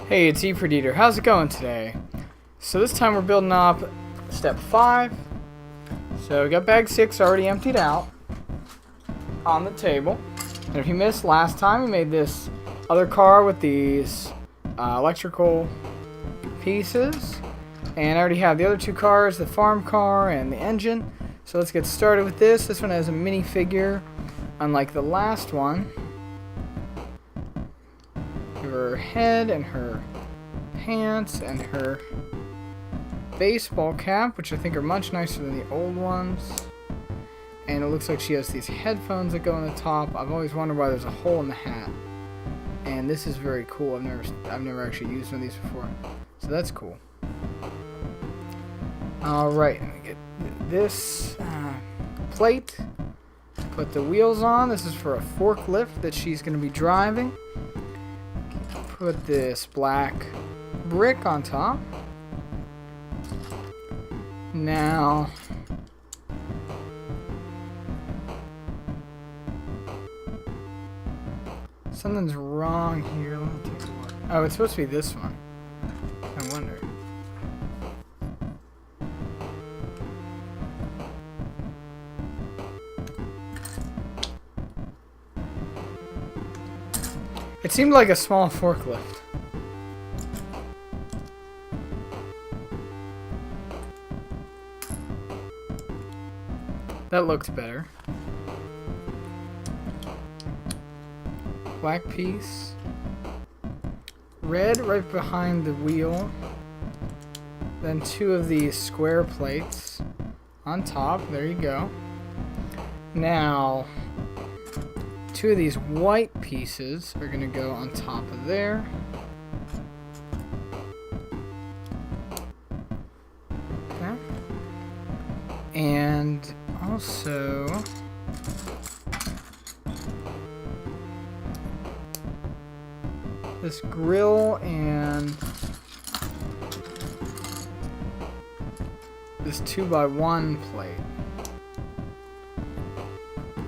Hey, it's EfreetEater. How's it going today? So this time we're building up step 5. So we got bag 6 already emptied out on the table. And if you missed last time, we made this other car with these electrical pieces. And I already have the other 2 cars, the farm car and the engine. So let's get started with this. This one has a minifigure, unlike the last one. Her head and her pants and her baseball cap, which I think are much nicer than the old ones. And it looks like she has these headphones that go on the top. I've always wondered why there's a hole in the hat. And this is very cool. I've never actually used one of these before. So that's cool. Alright, let me get this plate. Put the wheels on. This is for a forklift that she's going to be driving. Put this black brick on top. Now, something's wrong here. Let me take a look. Oh, it's supposed to be this one. I wonder. It seemed like a small forklift. That looks better. Black piece. Red right behind the wheel. Then 2 of these square plates on top. There you go. Now, 2 of these white pieces are going to go on top of there. Okay. And also this grill and this 2x1 plate.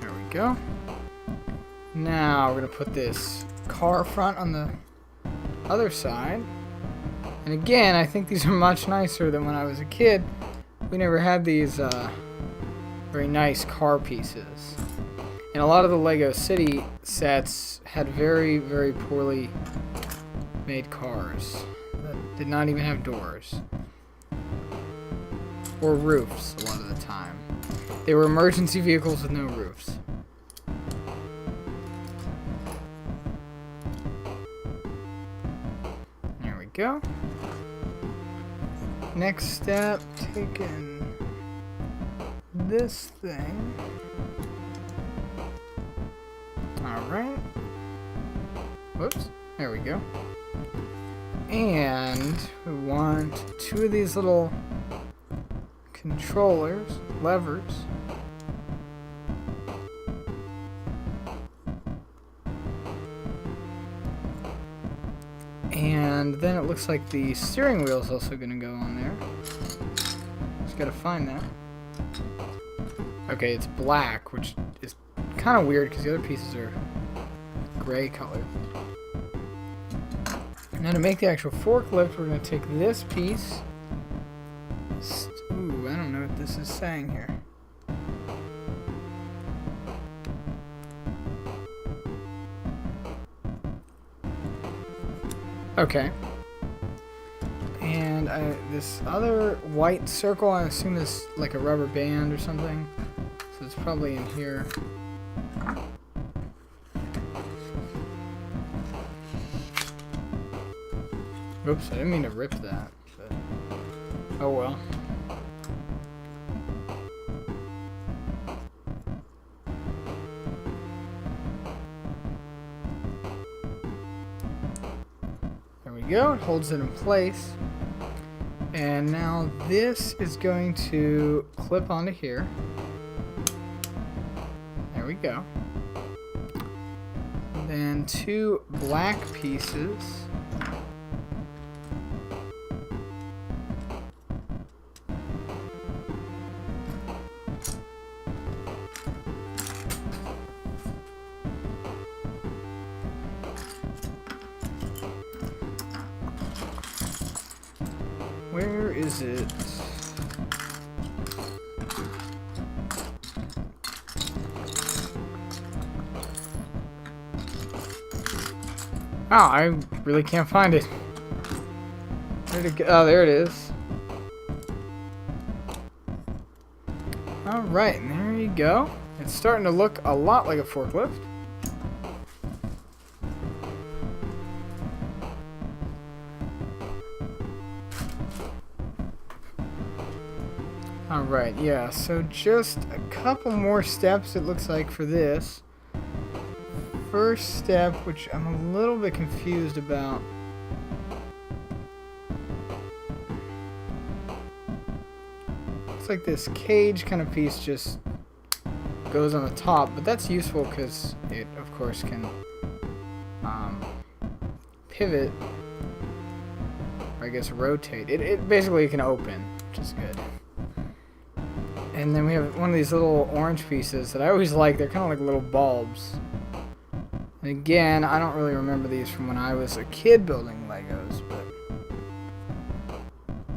There we go. Now we're going to put this car front on the other side. And again, I think these are much nicer than when I was a kid. We never had these very nice car pieces. And a lot of the Lego City sets had very, very poorly made cars that did not even have doors. Or roofs a lot of the time. They were emergency vehicles with no roofs. Go. Next step, taking this thing. Alright. Whoops. There we go. And we want 2 of these little controllers, levers. And then it looks like the steering wheel is also going to go on there. Just got to find that. Okay, it's black, which is kind of weird because the other pieces are gray colored. Now to make the actual forklift, we're going to take this piece. Ooh, I don't know what this is saying here. Okay. And this other white circle, I assume is like a rubber band or something. So it's probably in here. Oops, I didn't mean to rip that. But oh well. Go, it holds it in place, and now this is going to clip onto here. There we go. Then 2 black pieces. is it? Oh, I really can't find it. Where'd it go? Oh, there it is. Alright, and there you go. It's starting to look a lot like a forklift. Alright, yeah, so just a couple more steps it looks like for this. First step, which I'm a little bit confused about. Looks like this cage kind of piece just goes on the top, but that's useful because it, of course, can pivot, or I guess rotate. It basically can open, which is good. And then we have one of these little orange pieces that I always like. They're kind of like little bulbs. And again, I don't really remember these from when I was a kid building Legos, but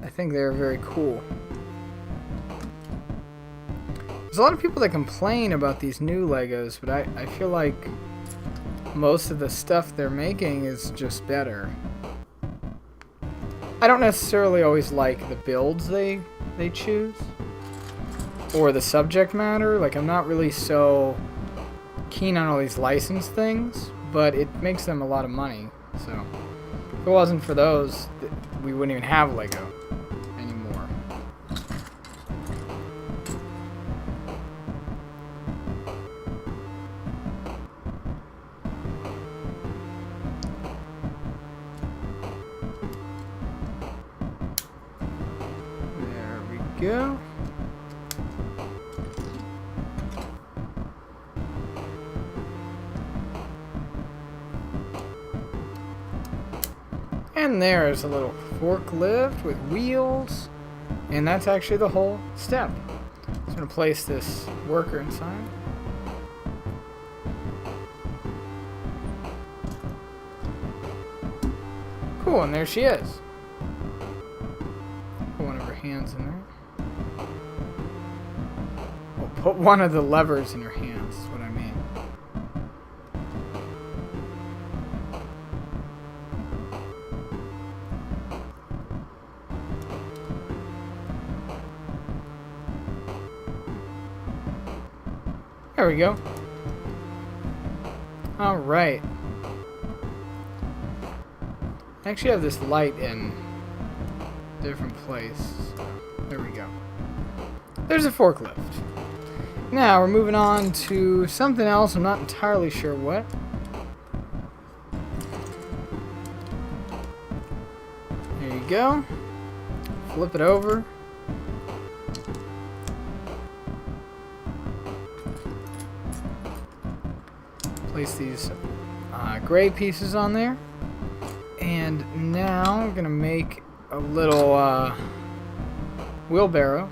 I think they're very cool. There's a lot of people that complain about these new Legos, but I feel like most of the stuff they're making is just better. I don't necessarily always like the builds they choose, or the subject matter. Like, I'm not really so keen on all these licensed things, but it makes them a lot of money. So if it wasn't for those, we wouldn't even have Lego anymore. There we go. And there's a little forklift with wheels, and that's actually the whole step. I'm going to place this worker inside. Cool, and there she is. Put one of her hands in there. We'll put one of the levers in her hands, is what I mean. There we go. Alright. I actually have this light in a different place. So there we go. There's a forklift. Now we're moving on to something else. I'm not entirely sure what. There you go. Flip it over. Place these gray pieces on there, and now I'm gonna make a little wheelbarrow.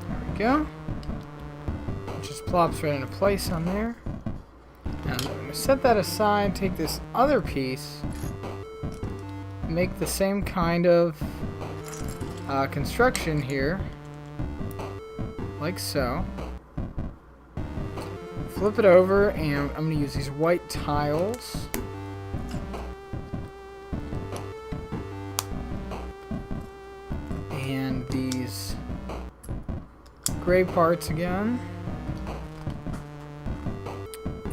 There we go. It just plops right into place on there. Now I'm gonna set that aside, take this other piece, make the same kind of construction here, like so. Flip it over, and I'm going to use these white tiles. And these gray parts again.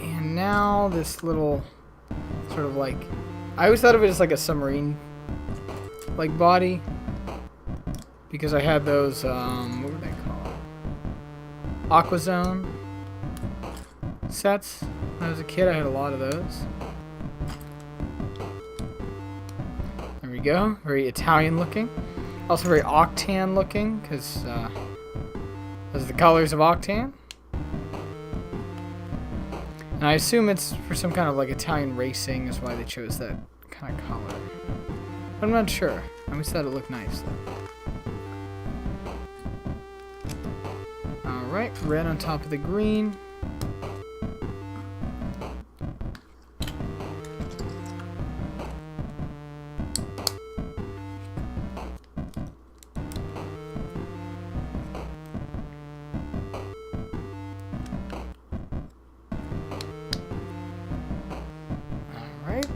And now this little sort of like, I always thought of it as like a submarine like body, because I had those what were they called? AquaZone sets. When I was a kid, I had a lot of those. There we go. Very Italian looking. Also very Octan looking, because those are the colors of Octan. And I assume it's for some kind of like Italian racing is why they chose that kind of color. But I'm not sure. I always thought it looked nice though. Alright, red on top of the green.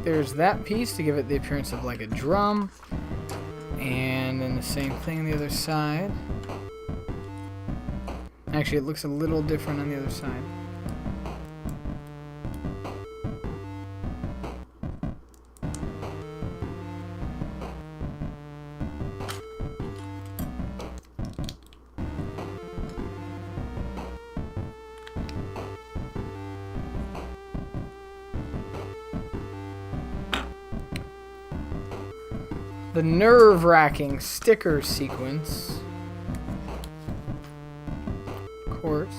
There's that piece to give it the appearance of like a drum. And then the same thing on the other side. Actually, it looks a little different on the other side. The nerve-wracking sticker sequence. Of course.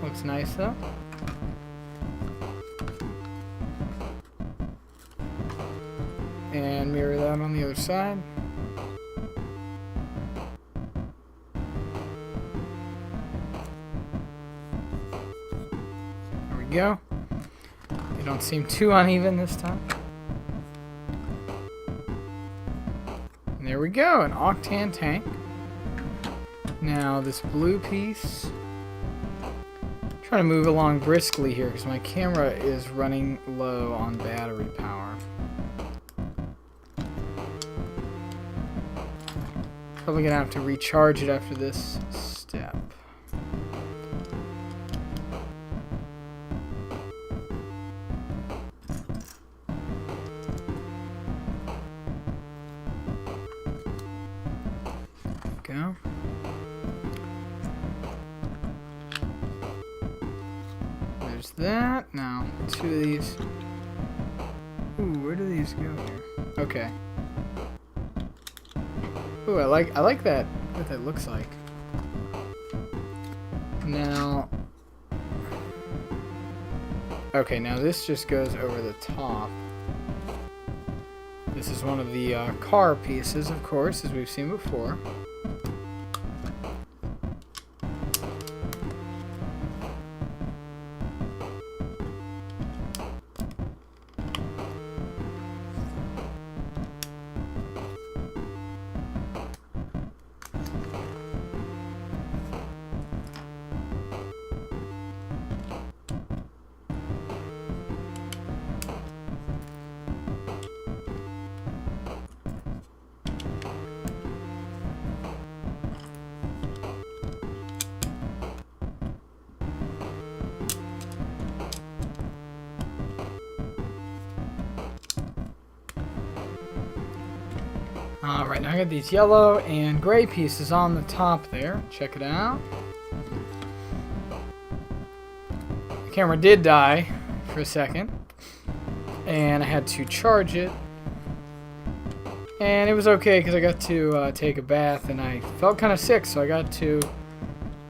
Looks nice though. And mirror that on the other side. Go. They don't seem too uneven this time. And there we go, an octane tank. Now this blue piece. I'm trying to move along briskly here because my camera is running low on battery power. Probably gonna have to recharge it after this step. Go. There's that. Now, two of these. Ooh, where do these go here? Okay. Ooh, I like that. What that looks like. Now. Okay, now this just goes over the top. This is one of the car pieces, of course, as we've seen before. Alright, now I got these yellow and gray pieces on the top there. Check it out. The camera did die for a second, and I had to charge it. And it was okay because I got to take a bath, and I felt kind of sick, so I got to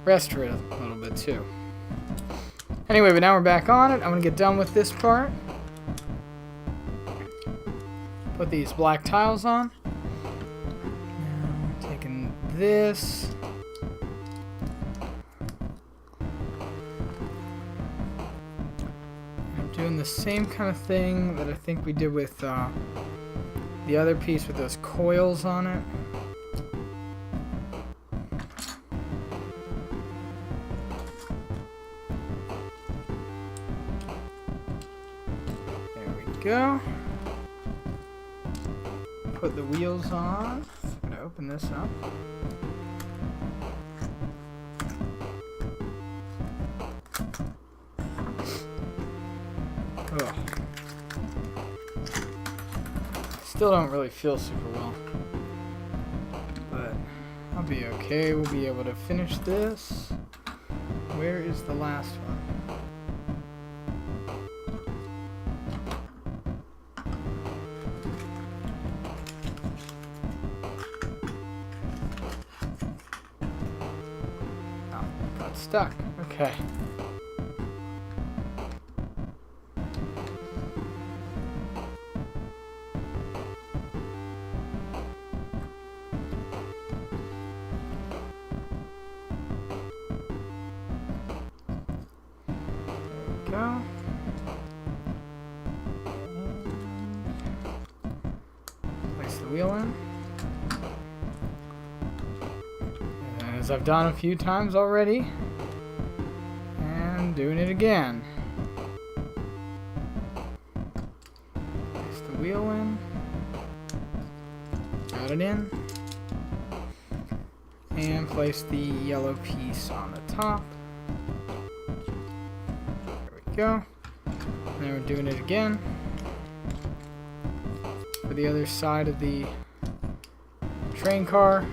rest for it a little bit too. Anyway, but now we're back on it. I'm going to get done with this part. Put these black tiles on. Now, taking this. I'm doing the same kind of thing that I think we did with the other piece with those coils on it. There we go. Put the wheels on. I'm gonna open this up. Ugh. Still don't really feel super well, but I'll be okay. We'll be able to finish this. Where is the last one? Stuck. Okay. go. Place the wheel in. And as I've done a few times already, and doing it again. Place the wheel in. Got it in. And place the yellow piece on the top. There we go. And then we're doing it again for the other side of the train car.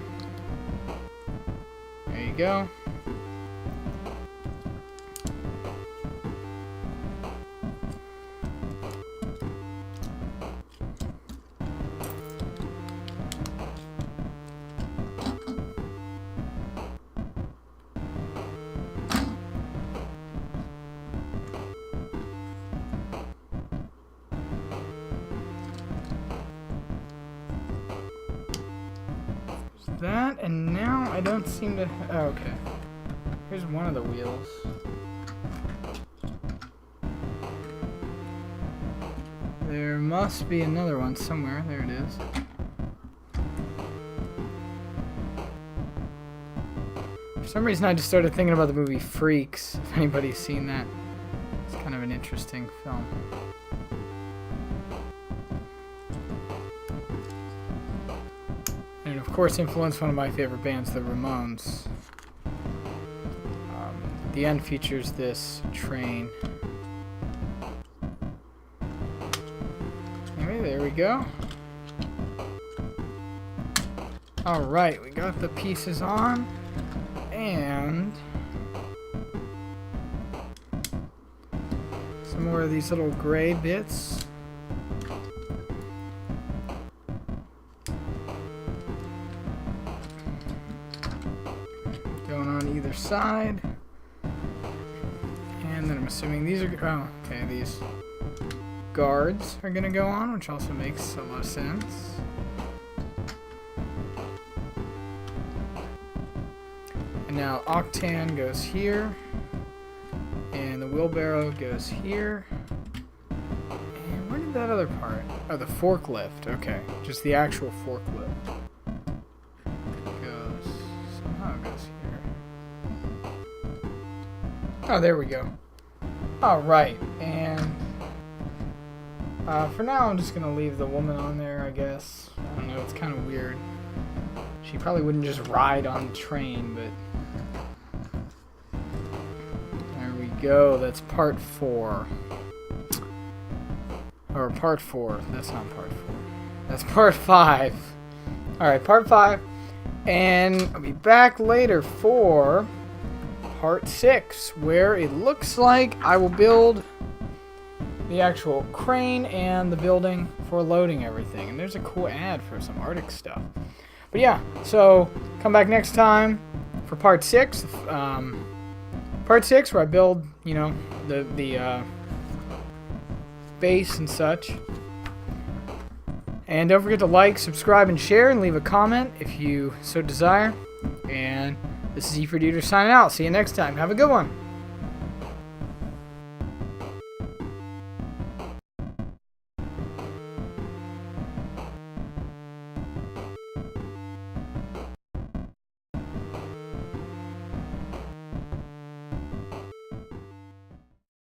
There you go. That, and now I don't seem to... Oh, okay. Here's one of the wheels. There must be another one somewhere. There it is. For some reason I just started thinking about the movie Freaks, if anybody's seen that. It's kind of an interesting film. And of course influenced one of my favorite bands, the Ramones. The end features this train. Anyway, there we go. Alright, we got the pieces on. And some more of these little gray bits. Going on either side. And then I'm assuming these are, oh, okay, these guards are gonna go on, which also makes a lot of sense. And now Octan goes here, and the wheelbarrow goes here. And where did that other part? Oh, the forklift. Okay, just the actual forklift. Somehow it goes here. Oh, there we go. Alright, and for now I'm just going to leave the woman on there, I guess. I don't know, it's kind of weird. She probably wouldn't just ride on the train, but... There we go, that's part 4. Or part 4, that's not part 4. That's part 5. Alright, part 5. And I'll be back later for... part 6, where it looks like I will build the actual crane and the building for loading everything. And there's a cool ad for some Arctic stuff. But yeah, so come back next time for part 6. Part 6 where I build, you know, the base and such. And don't forget to like, subscribe, and share, and leave a comment if you so desire. And this is EfreetEater signing out. See you next time. Have a good one.